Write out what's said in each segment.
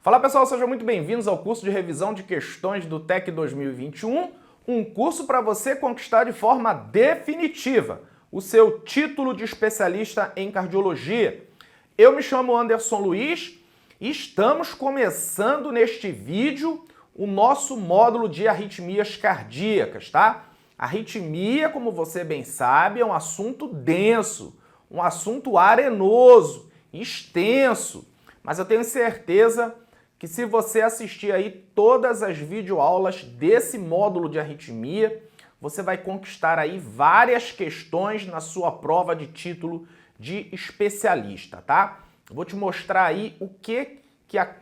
Fala pessoal, sejam muito bem-vindos ao curso de revisão de questões do TEC 2021, um curso para você conquistar de forma definitiva o seu título de especialista em cardiologia. Eu me chamo Anderson Luiz e estamos começando neste vídeo o nosso módulo de arritmias cardíacas, tá? Arritmia, como você bem sabe, é um assunto denso, um assunto arenoso, extenso, mas eu tenho certeza que se você assistir aí todas as videoaulas desse módulo de arritmia, você vai conquistar aí várias questões na sua prova de título de especialista, tá? Eu vou te mostrar aí o que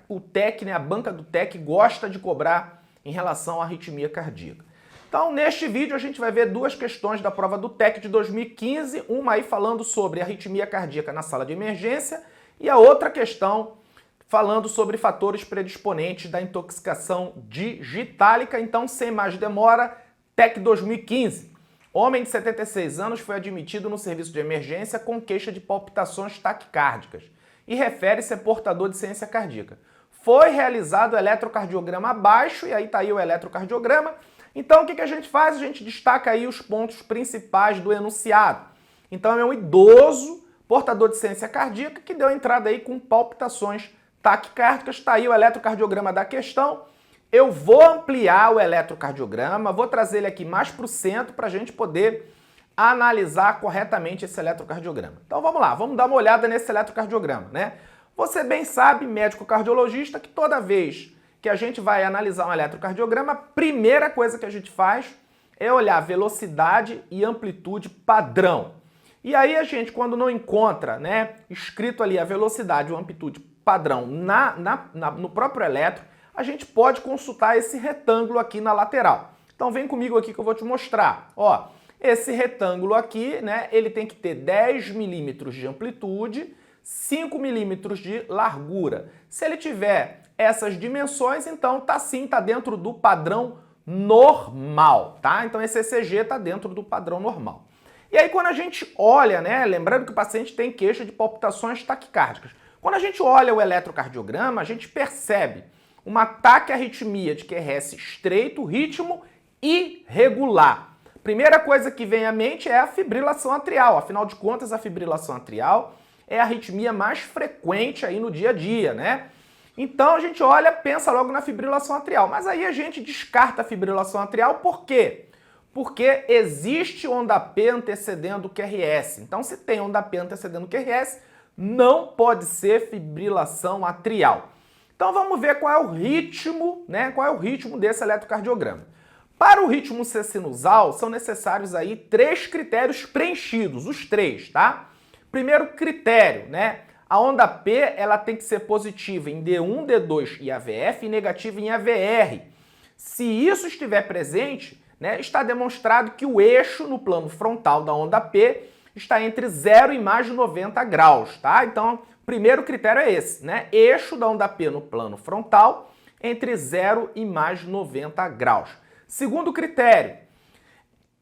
o TEC, né, a banca do TEC gosta de cobrar em relação à arritmia cardíaca. Então, neste vídeo a gente vai ver duas questões da prova do TEC de 2015, uma aí falando sobre arritmia cardíaca na sala de emergência e a outra questão falando sobre fatores predisponentes da intoxicação digitálica. Então, sem mais demora, TEC 2015. Homem de 76 anos foi admitido no serviço de emergência com queixa de palpitações taquicárdicas e refere-se a portador de ciência cardíaca. Foi realizado o eletrocardiograma abaixo, e aí está aí o eletrocardiograma. Então, o que a gente faz? A gente destaca aí os pontos principais do enunciado. Então, é um idoso portador de ciência cardíaca que deu entrada aí com palpitações taquicárdicas. Está aí o eletrocardiograma da questão. Eu vou ampliar o eletrocardiograma, vou trazer ele aqui mais para o centro para a gente poder analisar corretamente esse eletrocardiograma. Então vamos lá, vamos dar uma olhada nesse eletrocardiograma, né? Você bem sabe, médico cardiologista, que toda vez que a gente vai analisar um eletrocardiograma, a primeira coisa que a gente faz é olhar velocidade e amplitude padrão. E aí a gente, quando não encontra, né, escrito ali a velocidade ou amplitude padrão no próprio eletro, a gente pode consultar esse retângulo aqui na lateral. Então vem comigo aqui que eu vou te mostrar. Ó, esse retângulo aqui, né, ele tem que ter 10 milímetros de amplitude, 5 milímetros de largura. Se ele tiver essas dimensões, então tá sim, tá dentro do padrão normal, tá? Então esse ECG tá dentro do padrão normal. E aí quando a gente olha, né, lembrando que o paciente tem queixa de palpitações taquicárdicas, quando a gente olha o eletrocardiograma, a gente percebe uma taquiarritmia de QRS estreito, ritmo irregular. Primeira coisa que vem à mente é a fibrilação atrial. Afinal de contas, a fibrilação atrial é a arritmia mais frequente aí no dia a dia, né? Então a gente olha, pensa logo na fibrilação atrial. Mas aí a gente descarta a fibrilação atrial, por quê? Porque existe onda P antecedendo o QRS. Então, se tem onda P antecedendo o QRS, não pode ser fibrilação atrial. Então vamos ver qual é o ritmo, né? Qual é o ritmo desse eletrocardiograma. Para o ritmo ser sinusal, são necessários aí 3 critérios preenchidos, os 3, tá? Primeiro critério, né? A onda P, ela tem que ser positiva em D1, D2 e AVF e negativa em AVR. Se isso estiver presente, né, está demonstrado que o eixo no plano frontal da onda P está entre 0 e mais de 90 graus, tá? Então, primeiro critério é esse, né? Eixo da onda P no plano frontal entre 0 e mais de 90 graus. Segundo critério,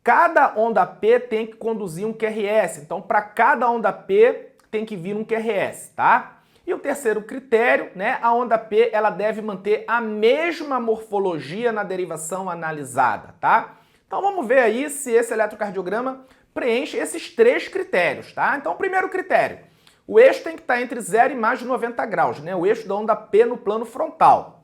cada onda P tem que conduzir um QRS. Então, para cada onda P tem que vir um QRS, tá? E o terceiro critério, né? A onda P, ela deve manter a mesma morfologia na derivação analisada, tá? Então, vamos ver aí se esse eletrocardiograma preenche esses 3 critérios, tá? Então, primeiro critério, o eixo tem que estar entre 0 e mais de 90 graus, né? O eixo da onda P no plano frontal.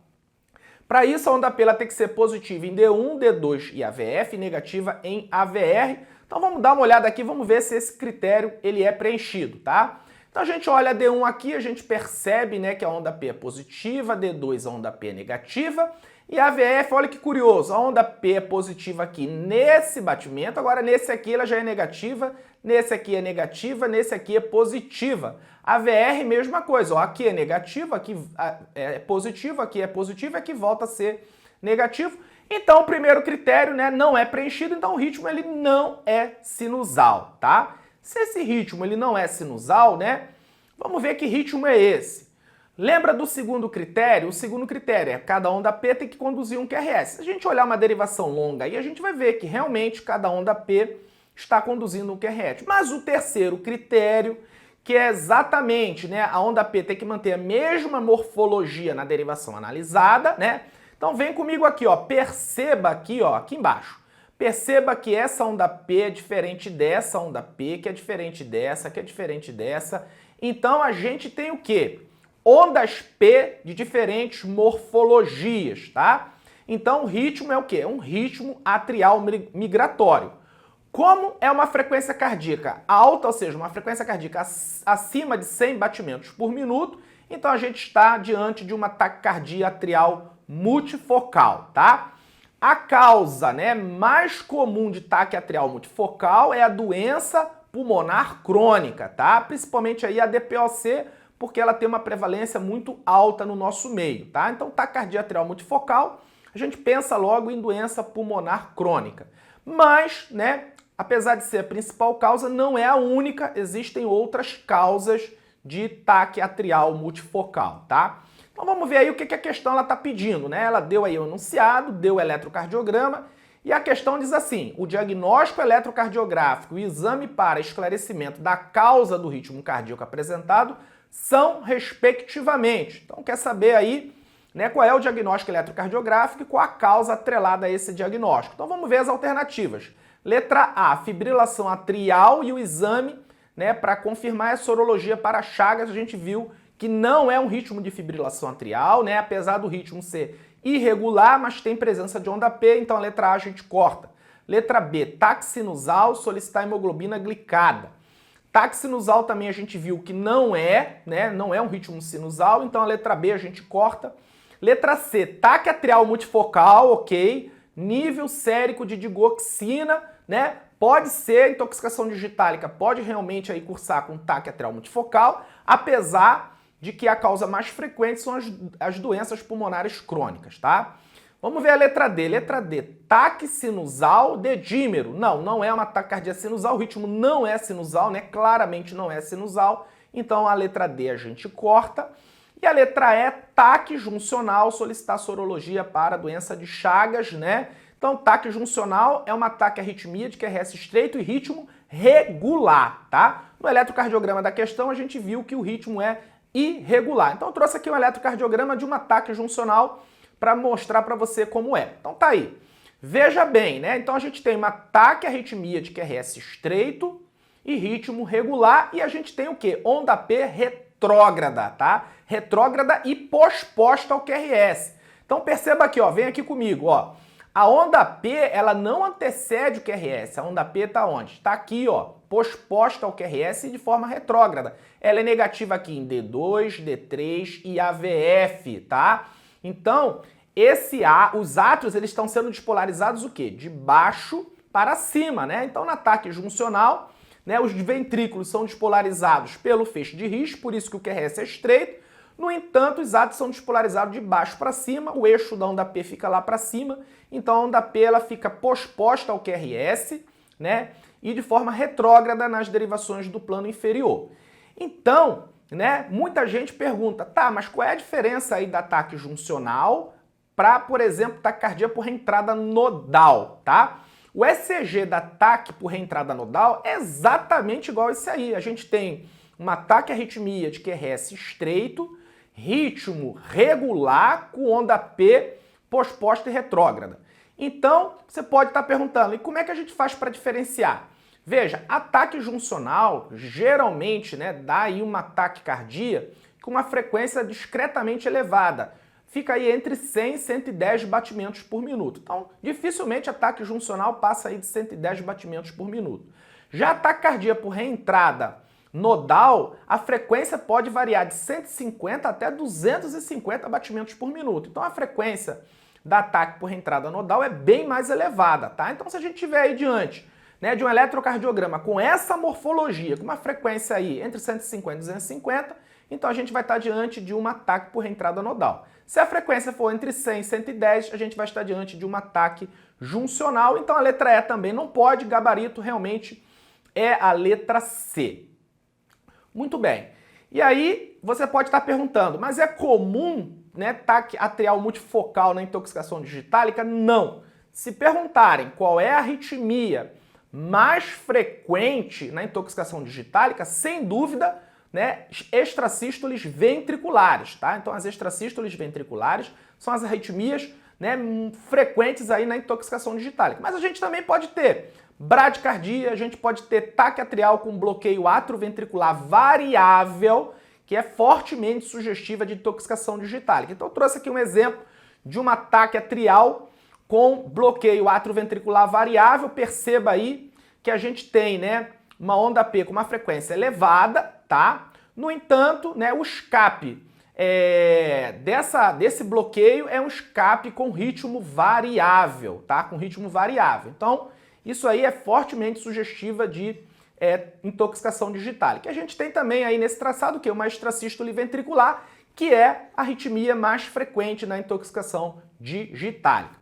Para isso, a onda P ela tem que ser positiva em D1, D2 e AVF, e negativa em AVR. Então, vamos dar uma olhada aqui, vamos ver se esse critério ele é preenchido, tá? Então, a gente olha D1 aqui, a gente percebe, né, que a onda P é positiva, D2 a onda P é negativa, e a AVF, olha que curioso, a onda P é positiva aqui nesse batimento, agora nesse aqui ela já é negativa, nesse aqui é negativa, nesse aqui é positiva. A VR, mesma coisa, ó, aqui é negativo, aqui é positivo, aqui volta a ser negativo. Então o primeiro critério, né, não é preenchido, então o ritmo ele não é sinusal, tá? Se esse ritmo ele não é sinusal, né, vamos ver que ritmo é esse. Lembra do segundo critério? O segundo critério é cada onda P tem que conduzir um QRS. Se a gente olhar uma derivação longa aí, a gente vai ver que realmente cada onda P está conduzindo um QRS. Mas o terceiro critério, que é exatamente, né, a onda P tem que manter a mesma morfologia na derivação analisada, né? Então vem comigo aqui, ó, perceba aqui, ó, aqui embaixo. Perceba que essa onda P é diferente dessa onda P, que é diferente dessa, que é diferente dessa. Então a gente tem o quê? Ondas P de diferentes morfologias, tá? Então o ritmo é o quê? É um ritmo atrial migratório. Como é uma frequência cardíaca alta, ou seja, uma frequência cardíaca acima de 100 batimentos por minuto, então a gente está diante de uma taquicardia atrial multifocal, tá? A causa, né, mais comum de taque atrial multifocal é a doença pulmonar crônica, tá? Principalmente aí a DPOC, porque ela tem uma prevalência muito alta no nosso meio, tá? Então, taquicardia atrial multifocal, a gente pensa logo em doença pulmonar crônica. Mas, né, apesar de ser a principal causa, não é a única, existem outras causas de taque atrial multifocal, tá? Então vamos ver aí o que a questão está pedindo, né? Ela deu aí o enunciado, deu o eletrocardiograma e a questão diz assim: o diagnóstico eletrocardiográfico e o exame para esclarecimento da causa do ritmo cardíaco apresentado são respectivamente. Então quer saber aí, né, qual é o diagnóstico eletrocardiográfico e qual a causa atrelada a esse diagnóstico. Então vamos ver as alternativas. Letra A, fibrilação atrial e o exame, né, para confirmar a sorologia para Chagas, a gente viu que não é um ritmo de fibrilação atrial, né? Apesar do ritmo ser irregular, mas tem presença de onda P, então a letra A a gente corta. Letra B, taque sinusal, solicitar hemoglobina glicada. Taque sinusal também a gente viu que não é, né? Não é um ritmo sinusal, então a letra B a gente corta. Letra C, taque atrial multifocal, ok. Nível sérico de digoxina, né? Pode ser intoxicação digitálica, pode realmente aí cursar com taque atrial multifocal, apesar de que a causa mais frequente são as doenças pulmonares crônicas, tá? Vamos ver a letra D. Letra D, taque sinusal dedímero. Não é uma taquicardia sinusal, o ritmo não é sinusal, né? Claramente não é sinusal, então a letra D a gente corta. E a letra E, taque juncional, solicitar sorologia para a doença de Chagas, né? Então, taque juncional é uma taquiarritmia de QRS estreito e ritmo regular, tá? No eletrocardiograma da questão, a gente viu que o ritmo é irregular. Então eu trouxe aqui um eletrocardiograma de um ataque juncional para mostrar para você como é. Então tá aí. Veja bem, né? Então a gente tem uma taquiarritmia de QRS estreito e ritmo regular e a gente tem o quê? Onda P retrógrada, tá? Retrógrada e posposta ao QRS. Então perceba aqui, ó, vem aqui comigo, ó. A onda P, ela não antecede o QRS. A onda P tá onde? Está aqui, ó, posposta ao QRS de forma retrógrada. Ela é negativa aqui em D2, D3 e AVF, tá? Então, os átrios, eles estão sendo despolarizados o quê? De baixo para cima, né? Então, no ataque juncional, né, os ventrículos são despolarizados pelo feixe de Rich, por isso que o QRS é estreito. No entanto, os átomos são despolarizados de baixo para cima, o eixo da onda P fica lá para cima, então a onda P ela fica posposta ao QRS, né, e de forma retrógrada nas derivações do plano inferior. Então, né, muita gente pergunta, tá, mas qual é a diferença aí da ataque juncional para, por exemplo, taquicardia por reentrada nodal, tá? O ECG da ataque por reentrada nodal é exatamente igual a esse aí. A gente tem uma taquiarritmia de QRS estreito, ritmo regular com onda P posposta e retrógrada. Então, você pode estar perguntando, e como é que a gente faz para diferenciar? Veja, ataque juncional geralmente, né, dá aí uma taquicardia com uma frequência discretamente elevada. Fica aí entre 100 e 110 batimentos por minuto. Então, dificilmente ataque juncional passa aí de 110 batimentos por minuto. Já a taquicardia por reentrada nodal, a frequência pode variar de 150 até 250 batimentos por minuto. Então a frequência da ataque por entrada nodal é bem mais elevada, tá? Então se a gente tiver aí diante, né, de um eletrocardiograma com essa morfologia, com uma frequência aí entre 150 e 250, então a gente vai estar diante de um ataque por entrada nodal. Se a frequência for entre 100 e 110, a gente vai estar diante de um ataque juncional. Então a letra E também não pode, gabarito realmente é a letra C. Muito bem. E aí você pode estar perguntando, mas é comum, né, taque atrial multifocal na intoxicação digitálica? Não. Se perguntarem qual é a arritmia mais frequente na intoxicação digitálica, sem dúvida, né, extrasístoles ventriculares, tá? Então as extrasístoles ventriculares são as arritmias, né, frequentes aí na intoxicação digitálica. Mas a gente também pode ter bradicardia, a gente pode ter taque atrial com bloqueio atrioventricular variável, que é fortemente sugestiva de intoxicação digitálica. Então eu trouxe aqui um exemplo de um ataque atrial com bloqueio atrioventricular variável. Perceba aí que a gente tem, né, uma onda P com uma frequência elevada, tá? No entanto, né, o escape desse bloqueio é um escape com ritmo variável, tá? Com ritmo variável. Então, isso aí é fortemente sugestiva de intoxicação digitálica. A gente tem também aí nesse traçado que é uma extrasístole ventricular, que é a arritmia mais frequente na intoxicação digitálica.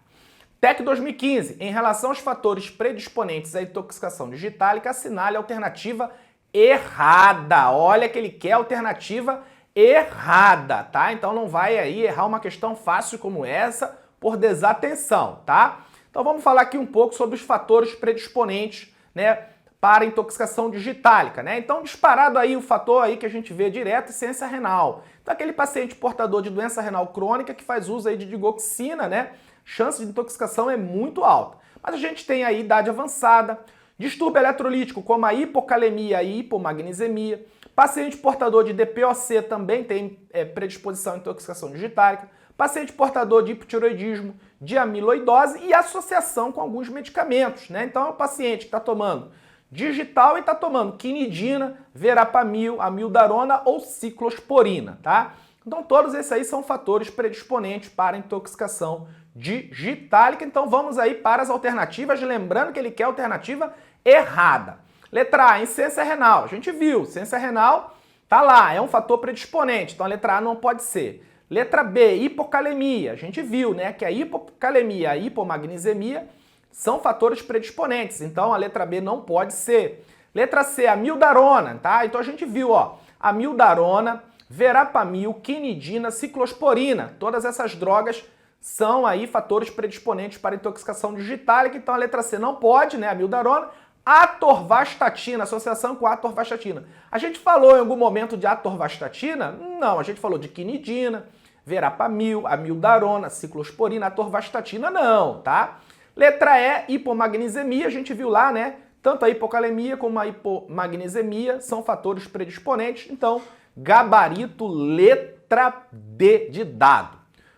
TEC 2015, em relação aos fatores predisponentes à intoxicação digitálica, assinale a alternativa errada. Olha que ele quer a alternativa errada, tá? Então não vai aí errar uma questão fácil como essa por desatenção, tá? Então vamos falar aqui um pouco sobre os fatores predisponentes, né, para intoxicação digitálica, né? Então disparado aí o fator aí que a gente vê direto, insuficiência renal. Então aquele paciente portador de doença renal crônica que faz uso aí de digoxina, né? Chance de intoxicação é muito alta. Mas a gente tem aí idade avançada, distúrbio eletrolítico como a hipocalemia e hipomagnesemia, paciente portador de DPOC também tem predisposição à intoxicação digitálica, paciente portador de hipotiroidismo, de amiloidose e associação com alguns medicamentos, né? Então é um paciente que está tomando digital e está tomando quinidina, verapamil, amildarona ou ciclosporina, tá? Então todos esses aí são fatores predisponentes para intoxicação digitálica. Então vamos aí para as alternativas, lembrando que ele quer a alternativa errada. Letra A, insuficiência renal. A gente viu, insuficiência renal tá lá, é um fator predisponente, então a letra A não pode ser. Letra B, hipocalemia. A gente viu, né, que a hipocalemia e a hipomagnesemia são fatores predisponentes, então a letra B não pode ser. Letra C, amildarona, tá? Então a gente viu, ó, amildarona, verapamil, quinidina, ciclosporina. Todas essas drogas são aí fatores predisponentes para intoxicação digitálica, então a letra C não pode, né, amildarona. Atorvastatina, associação com atorvastatina. A gente falou em algum momento de atorvastatina? Não, a gente falou de quinidina, verapamil, amildarona, ciclosporina, atorvastatina não, tá? Letra E, hipomagnesemia, a gente viu lá, né? Tanto a hipocalemia como a hipomagnesemia são fatores predisponentes, então gabarito letra D de dado.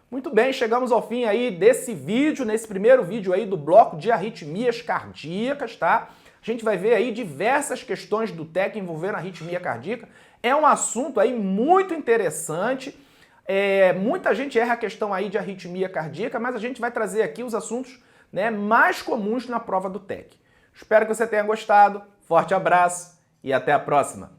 Muito bem, chegamos ao fim aí desse vídeo, nesse primeiro vídeo aí do bloco de arritmias cardíacas, tá? A gente vai ver aí diversas questões do TEC envolvendo arritmia cardíaca. É um assunto aí muito interessante. Muita gente erra a questão aí de arritmia cardíaca, mas a gente vai trazer aqui os assuntos, né, mais comuns na prova do TEC. Espero que você tenha gostado. Forte abraço e até a próxima!